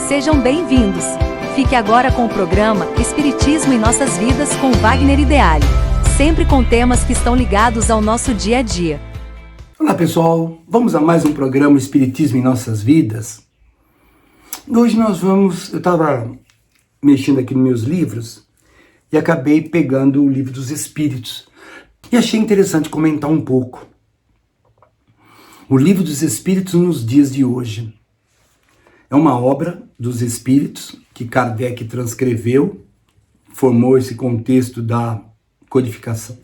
Sejam bem-vindos. Fique agora com o programa Espiritismo em Nossas Vidas com Wagner Ideale, sempre com temas que estão ligados ao nosso dia a dia. Olá pessoal, vamos a mais um programa Espiritismo em Nossas Vidas. Hoje eu estava mexendo aqui nos meus livros e acabei pegando o Livro dos Espíritos e achei interessante comentar um pouco. O Livro dos Espíritos nos dias de hoje é uma obra dos Espíritos que Kardec transcreveu, formou esse contexto da codificação,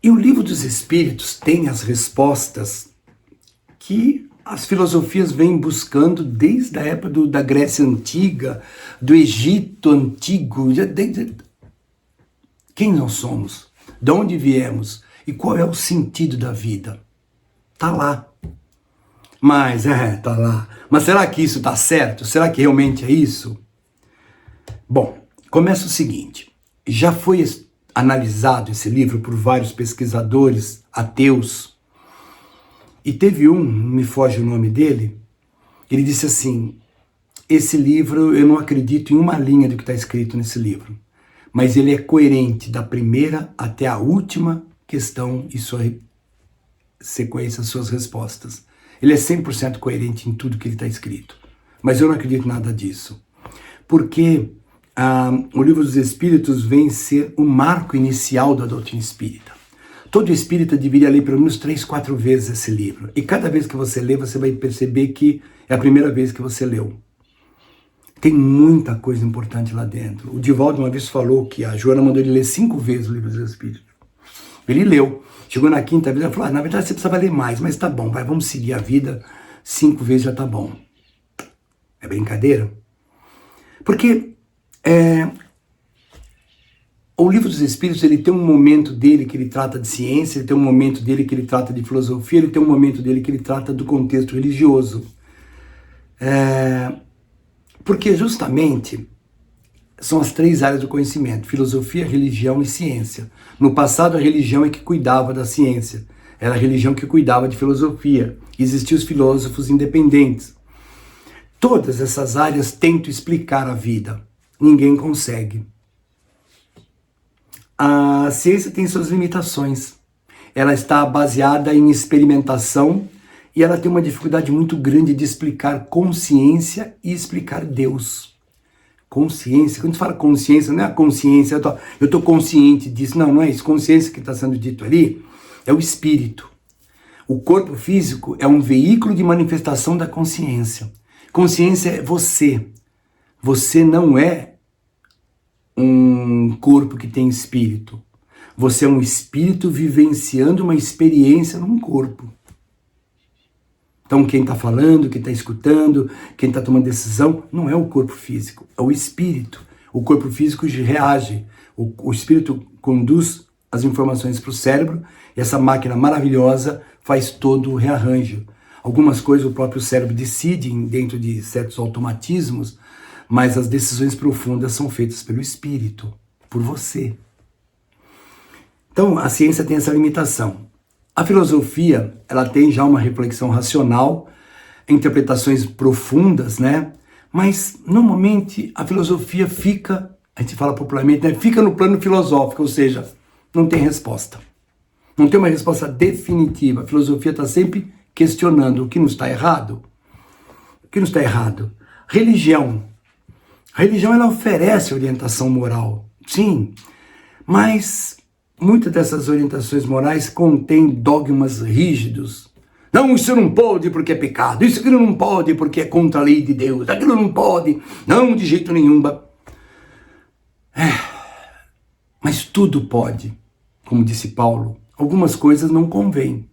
E o Livro dos Espíritos tem as respostas que as filosofias vêm buscando desde a época da Grécia Antiga, do Egito Antigo. Quem nós somos? De onde viemos? E qual é o sentido da vida? Tá lá. Tá lá. Mas será que isso tá certo? Será que realmente é isso? Bom, começa o seguinte. Já foi analisado esse livro por vários pesquisadores ateus. E teve me foge o nome dele, ele disse assim, esse livro, eu não acredito em uma linha do que está escrito nesse livro, mas ele é coerente da primeira até a última questão e sua sequência, suas respostas. Ele é 100% coerente em tudo que ele está escrito. Mas eu não acredito em nada disso. Porque o Livro dos Espíritos vem ser o marco inicial da doutrina espírita. Todo espírita deveria ler pelo menos 3, 4 vezes esse livro. E cada vez que você lê, você vai perceber que é a primeira vez que você leu. Tem muita coisa importante lá dentro. O Divaldo uma vez falou que a Joana mandou ele ler 5 vezes o Livro dos Espíritos. Ele leu. Chegou na 5ª vez, ela falou, na verdade você precisava ler mais, mas tá bom, vamos seguir a vida, 5 vezes já tá bom. É brincadeira? Porque o Livro dos Espíritos, ele tem um momento dele que ele trata de ciência, ele tem um momento dele que ele trata de filosofia, ele tem um momento dele que ele trata do contexto religioso. Porque justamente são as 3 áreas do conhecimento, filosofia, religião e ciência. No passado, a religião é que cuidava da ciência. Era a religião que cuidava de filosofia. Existiam os filósofos independentes. Todas essas áreas tentam explicar a vida. Ninguém consegue. A ciência tem suas limitações. Ela está baseada em experimentação e ela tem uma dificuldade muito grande de explicar consciência e explicar Deus. Consciência, quando a gente fala consciência, não é a consciência, eu estou consciente disso, não é isso. Consciência que está sendo dito ali é o espírito. O corpo físico é um veículo de manifestação da consciência. Consciência é você. Você não é um corpo que tem espírito. Você é um espírito vivenciando uma experiência num corpo. Então quem está falando, quem está escutando, quem está tomando decisão, não é o corpo físico, é o espírito. O corpo físico reage, o espírito conduz as informações para o cérebro e essa máquina maravilhosa faz todo o rearranjo. Algumas coisas o próprio cérebro decide dentro de certos automatismos, mas as decisões profundas são feitas pelo espírito, por você. Então a ciência tem essa limitação. A filosofia, ela tem já uma reflexão racional, interpretações profundas, né? Mas, normalmente, a filosofia fica, a gente fala popularmente, né? Fica no plano filosófico, ou seja, não tem resposta. Não tem uma resposta definitiva. A filosofia está sempre questionando o que não está errado. O que não está errado? Religião. A religião, ela oferece orientação moral, sim, mas muitas dessas orientações morais contêm dogmas rígidos. Não, isso não pode porque é pecado, isso aquilo não pode porque é contra a lei de Deus, aquilo não pode, não, de jeito nenhum. Mas tudo pode, como disse Paulo, algumas coisas não convêm.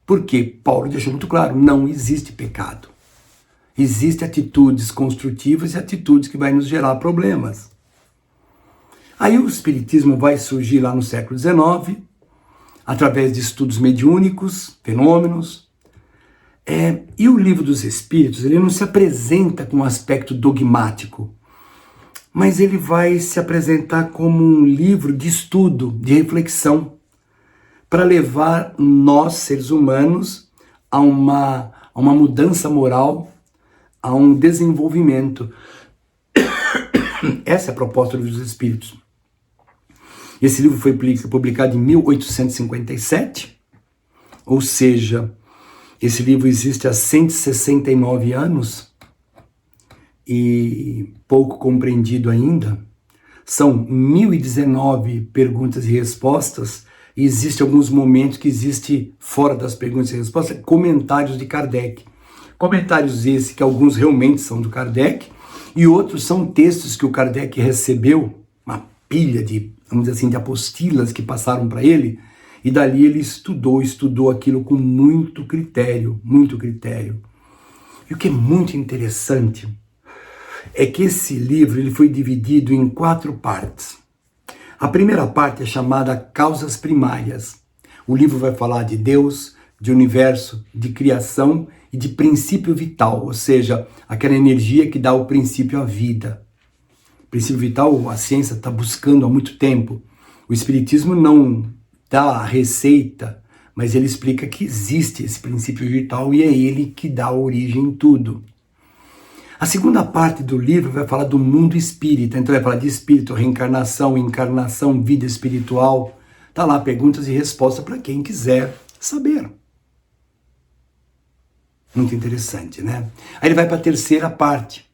Porque Paulo deixou muito claro, não existe pecado. Existem atitudes construtivas e atitudes que vão nos gerar problemas. Aí o espiritismo vai surgir lá no século XIX, através de estudos mediúnicos, fenômenos. E o Livro dos Espíritos, ele não se apresenta com um aspecto dogmático, mas ele vai se apresentar como um livro de estudo, de reflexão, para levar nós, seres humanos, a a uma mudança moral, a um desenvolvimento. Essa é a proposta do Livro dos Espíritos. Esse livro foi publicado em 1857, ou seja, esse livro existe há 169 anos e pouco compreendido ainda. São 1019 perguntas e respostas, e existem alguns momentos que existe fora das perguntas e respostas, comentários de Kardec. Comentários esses que alguns realmente são do Kardec, e outros são textos que o Kardec recebeu, uma pilha de, vamos dizer assim, de apostilas que passaram para ele, e dali ele estudou aquilo com muito critério, muito critério. E o que é muito interessante é que esse livro ele foi dividido em 4 partes. A primeira parte é chamada Causas Primárias. O livro vai falar de Deus, de universo, de criação e de princípio vital, ou seja, aquela energia que dá o princípio à vida. O princípio vital a ciência está buscando há muito tempo. O Espiritismo não dá a receita, mas ele explica que existe esse princípio vital e é ele que dá origem em tudo. A segunda parte do livro vai falar do mundo espírita, então vai falar de espírito, reencarnação, encarnação, vida espiritual. Tá lá perguntas e respostas para quem quiser saber. Muito interessante, né? Aí ele vai para a terceira parte.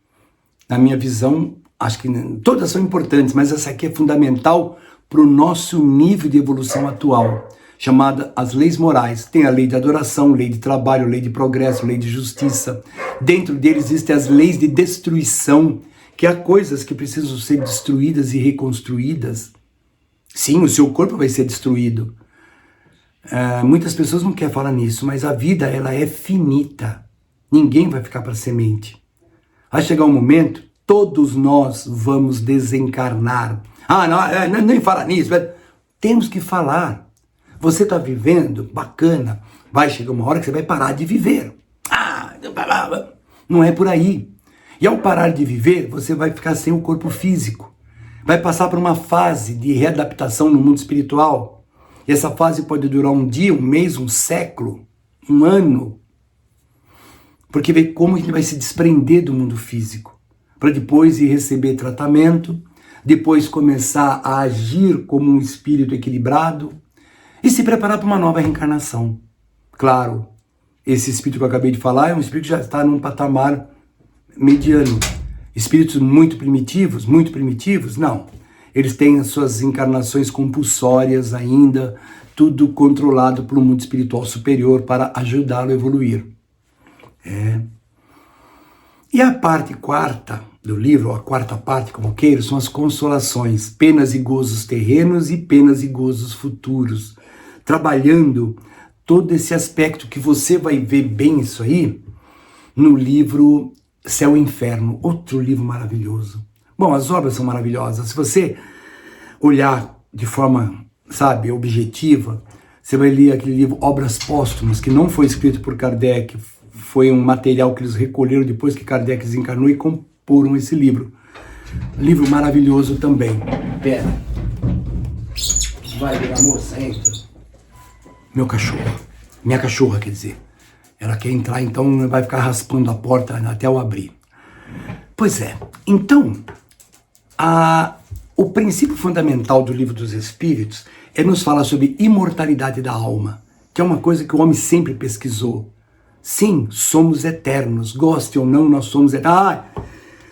Na minha visão, acho que todas são importantes, mas essa aqui é fundamental para o nosso nível de evolução atual, chamada as leis morais. Tem a lei de adoração, lei de trabalho, lei de progresso, lei de justiça. Dentro deles existem as leis de destruição, que há coisas que precisam ser destruídas e reconstruídas. Sim, o seu corpo vai ser destruído. Muitas pessoas não querem falar nisso, mas a vida ela é finita. Ninguém vai ficar para semente. Vai chegar um momento, todos nós vamos desencarnar. Não, nem fala nisso. Temos que falar. Você está vivendo, bacana. Vai chegar uma hora que você vai parar de viver. Não é por aí. E ao parar de viver, você vai ficar sem o corpo físico. Vai passar por uma fase de readaptação no mundo espiritual. E essa fase pode durar um dia, um mês, um século, um ano. Porque vê como a gente vai se desprender do mundo físico. Para depois ir receber tratamento, depois começar a agir como um espírito equilibrado e se preparar para uma nova reencarnação. Claro, esse espírito que eu acabei de falar é um espírito que já está num patamar mediano. Espíritos muito primitivos, não. Eles têm as suas encarnações compulsórias ainda, tudo controlado por um mundo espiritual superior para ajudá-lo a evoluir. E a parte quarta do livro, ou a quarta parte, como queira, são as consolações, penas e gozos terrenos e penas e gozos futuros, trabalhando todo esse aspecto que você vai ver bem isso aí no livro Céu e Inferno, outro livro maravilhoso. Bom, as obras são maravilhosas. Se você olhar de forma, objetiva, você vai ler aquele livro Obras Póstumas, que não foi escrito por Kardec, foi um material que eles recolheram depois que Kardec desencarnou e comporam esse livro. Livro maravilhoso também. Pera. Vai, minha moça, entra. Meu cachorro. Minha cachorra, quer dizer. Ela quer entrar, então vai ficar raspando a porta até eu abrir. Pois é. Então, o princípio fundamental do Livro dos Espíritos é nos falar sobre imortalidade da alma, que é uma coisa que o homem sempre pesquisou. Sim, somos eternos, goste ou não, nós somos eternos.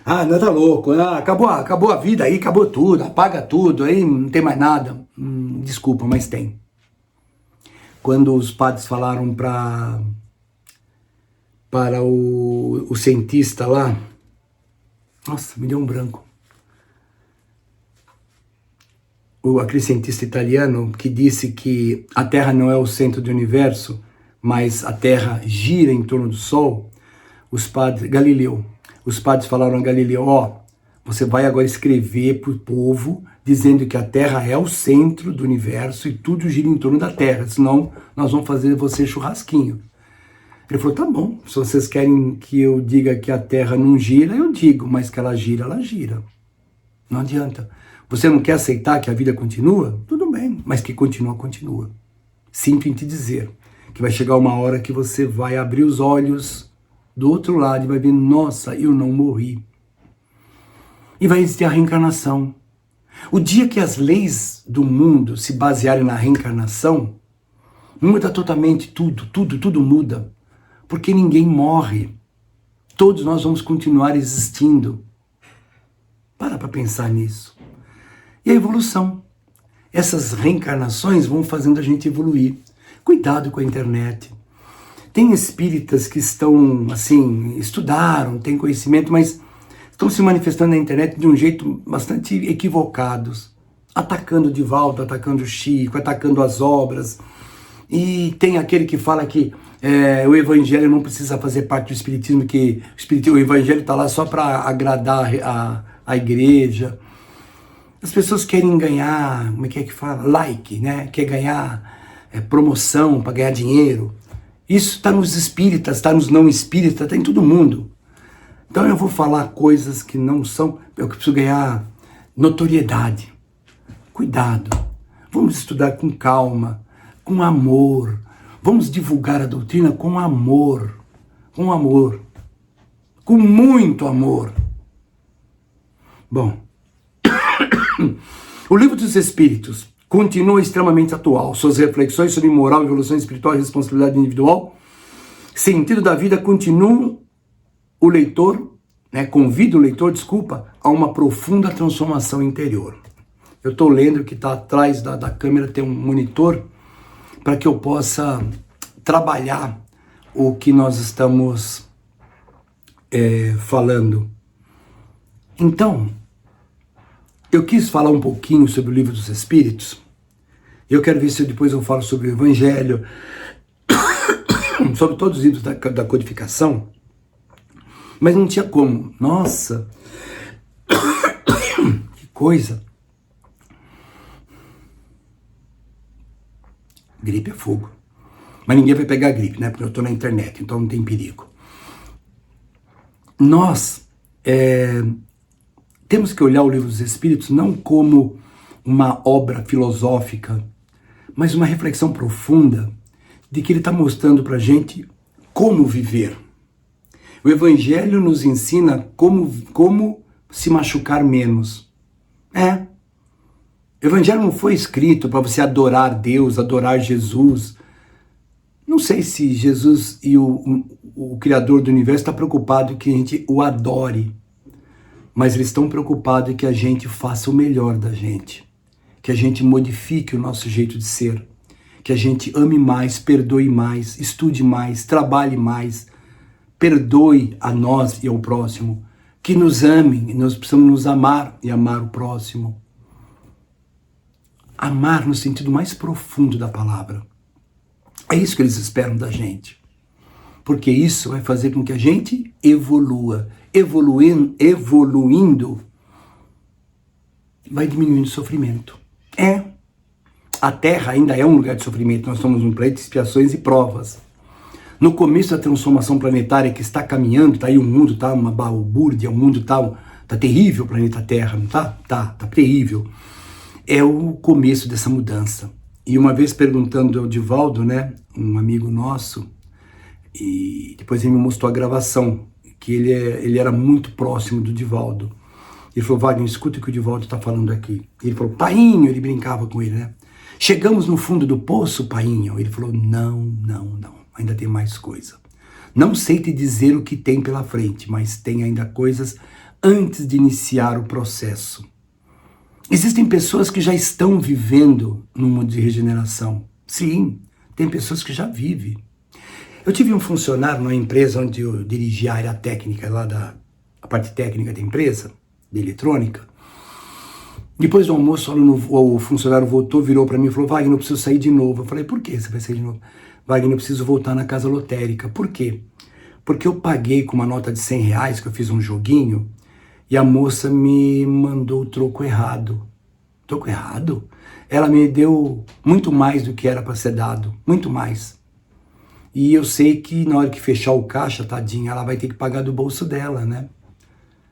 Não tá louco, acabou a vida aí, acabou tudo, apaga tudo, aí não tem mais nada. Desculpa, mas tem. Quando os padres falaram para o cientista lá, nossa, me deu um branco. Aquele cientista italiano que disse que a Terra não é o centro do universo, mas a Terra gira em torno do Sol, Galileu, os padres falaram a Galileu, você vai agora escrever para o povo dizendo que a Terra é o centro do universo e tudo gira em torno da Terra, senão nós vamos fazer você churrasquinho. Ele falou, tá bom, se vocês querem que eu diga que a Terra não gira, eu digo, mas que ela gira, ela gira. Não adianta. Você não quer aceitar que a vida continua? Tudo bem, mas que continua, continua. Sinto em te dizer que vai chegar uma hora que você vai abrir os olhos do outro lado e vai ver, nossa, eu não morri. E vai existir a reencarnação. O dia que as leis do mundo se basearem na reencarnação, muda totalmente tudo muda. Porque ninguém morre. Todos nós vamos continuar existindo. Para pensar nisso. E a evolução. Essas reencarnações vão fazendo a gente evoluir. Cuidado com a internet. Tem espíritas que estão, assim, estudaram, têm conhecimento, mas estão se manifestando na internet de um jeito bastante equivocados. Atacando o Divaldo, atacando o Chico, atacando as obras. E tem aquele que fala que o evangelho não precisa fazer parte do espiritismo, que o evangelho está lá só para agradar a igreja. As pessoas querem ganhar, como é que fala? Like, né? Quer ganhar promoção para ganhar dinheiro. Isso está nos espíritas, está nos não espíritas, está em todo mundo. Então eu vou falar coisas que não são, eu preciso ganhar notoriedade. Cuidado. Vamos estudar com calma, com amor. Vamos divulgar a doutrina com amor. Com amor. Com muito amor. Bom, o Livro dos Espíritos continua extremamente atual. Suas reflexões sobre moral, evolução espiritual e responsabilidade individual, sentido da vida, continuam o leitor, convida o leitor, a uma profunda transformação interior. Eu estou lendo que está atrás da câmera, tem um monitor, para que eu possa trabalhar o que nós estamos falando. Então, eu quis falar um pouquinho sobre o Livro dos Espíritos. Eu quero ver se depois eu falo sobre o Evangelho, sobre todos os livros da codificação, mas não tinha como. Nossa, que coisa. Gripe é fogo. Mas ninguém vai pegar gripe, né? Porque eu estou na internet, então não tem perigo. Nós temos que olhar o Livro dos Espíritos não como uma obra filosófica, mas uma reflexão profunda de que ele está mostrando para a gente como viver. O Evangelho nos ensina como se machucar menos. O Evangelho não foi escrito para você adorar Deus, adorar Jesus. Não sei se Jesus e o Criador do Universo está preocupado que a gente o adore, mas eles estão preocupados em que a gente faça o melhor da gente, que a gente modifique o nosso jeito de ser, que a gente ame mais, perdoe mais, estude mais, trabalhe mais, perdoe a nós e ao próximo, que nos amem, e nós precisamos nos amar e amar o próximo. Amar no sentido mais profundo da palavra. É isso que eles esperam da gente. Porque isso vai fazer com que a gente evolua. Evoluindo, vai diminuindo o sofrimento. A Terra ainda é um lugar de sofrimento. Nós estamos num planeta de expiações e provas. No começo da transformação planetária que está caminhando, tá aí o mundo, tá uma balbúrdia, o mundo tá terrível, o planeta Terra, não tá? Tá terrível. É o começo dessa mudança. E uma vez perguntando ao Divaldo, um amigo nosso, e depois ele me mostrou a gravação, que ele era muito próximo do Divaldo. Ele falou, Wagner, escuta o que o Divaldo está falando aqui. Ele falou, painho, ele brincava com ele, Chegamos no fundo do poço, painho. Ele falou, não, ainda tem mais coisa. Não sei te dizer o que tem pela frente, mas tem ainda coisas antes de iniciar o processo. Existem pessoas que já estão vivendo no mundo de regeneração. Sim, tem pessoas que já vivem. Eu tive um funcionário numa empresa onde eu dirigi a área técnica, a parte técnica da empresa, de eletrônica. Depois do almoço, o funcionário voltou, virou para mim e falou, Wagner, eu preciso sair de novo. Eu falei, por que você vai sair de novo? Wagner, eu preciso voltar na casa lotérica. Por quê? Porque eu paguei com uma nota de R$100, que eu fiz um joguinho, e a moça me mandou o troco errado. Troco errado? Ela me deu muito mais do que era para ser dado. Muito mais. E eu sei que na hora que fechar o caixa, tadinha, ela vai ter que pagar do bolso dela,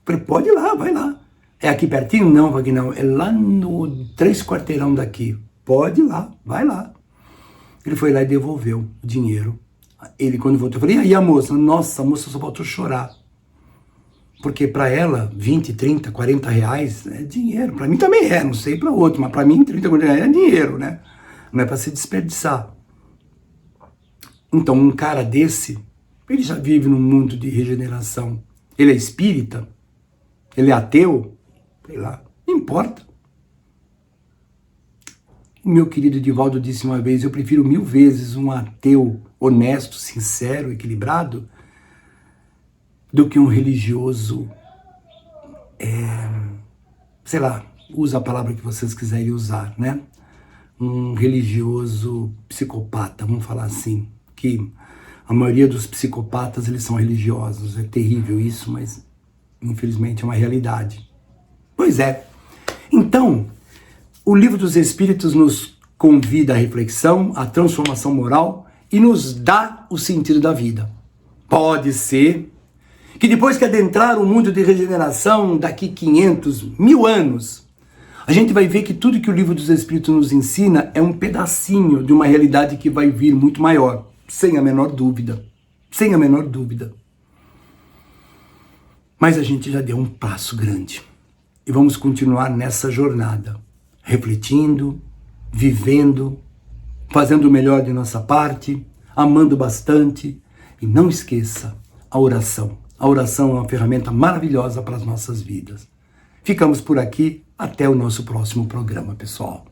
Falei, pode ir lá, vai lá. É aqui pertinho? Não, Wagner, não. É lá no 3 quarteirão daqui. Pode ir lá, vai lá. Ele foi lá e devolveu o dinheiro. Ele, quando voltou, eu falei, e aí a moça? Nossa, a moça só voltou a chorar. Porque para ela, 20, 30, 40 reais é dinheiro. Para mim também é, não sei para outro, mas para mim 30, 40 reais é dinheiro, né? Não é para se desperdiçar. Então, um cara desse, ele já vive num mundo de regeneração. Ele é espírita? Ele é ateu? Sei lá, não importa. O meu querido Edivaldo disse uma vez, eu prefiro 1000 vezes um ateu honesto, sincero, equilibrado, do que um religioso, sei lá, usa a palavra que vocês quiserem usar, né? Um religioso psicopata, vamos falar assim, que a maioria dos psicopatas, eles são religiosos. É terrível isso, mas infelizmente é uma realidade. Pois é. Então, o Livro dos Espíritos nos convida à reflexão, à transformação moral e nos dá o sentido da vida. Pode ser que depois que adentrar o mundo de regeneração, daqui 500, 1000 anos, a gente vai ver que tudo que o Livro dos Espíritos nos ensina é um pedacinho de uma realidade que vai vir muito maior, sem a menor dúvida. Sem a menor dúvida. Mas a gente já deu um passo grande. E vamos continuar nessa jornada, refletindo, vivendo, fazendo o melhor de nossa parte, amando bastante. E não esqueça a oração. A oração é uma ferramenta maravilhosa para as nossas vidas. Ficamos por aqui, até o nosso próximo programa, pessoal.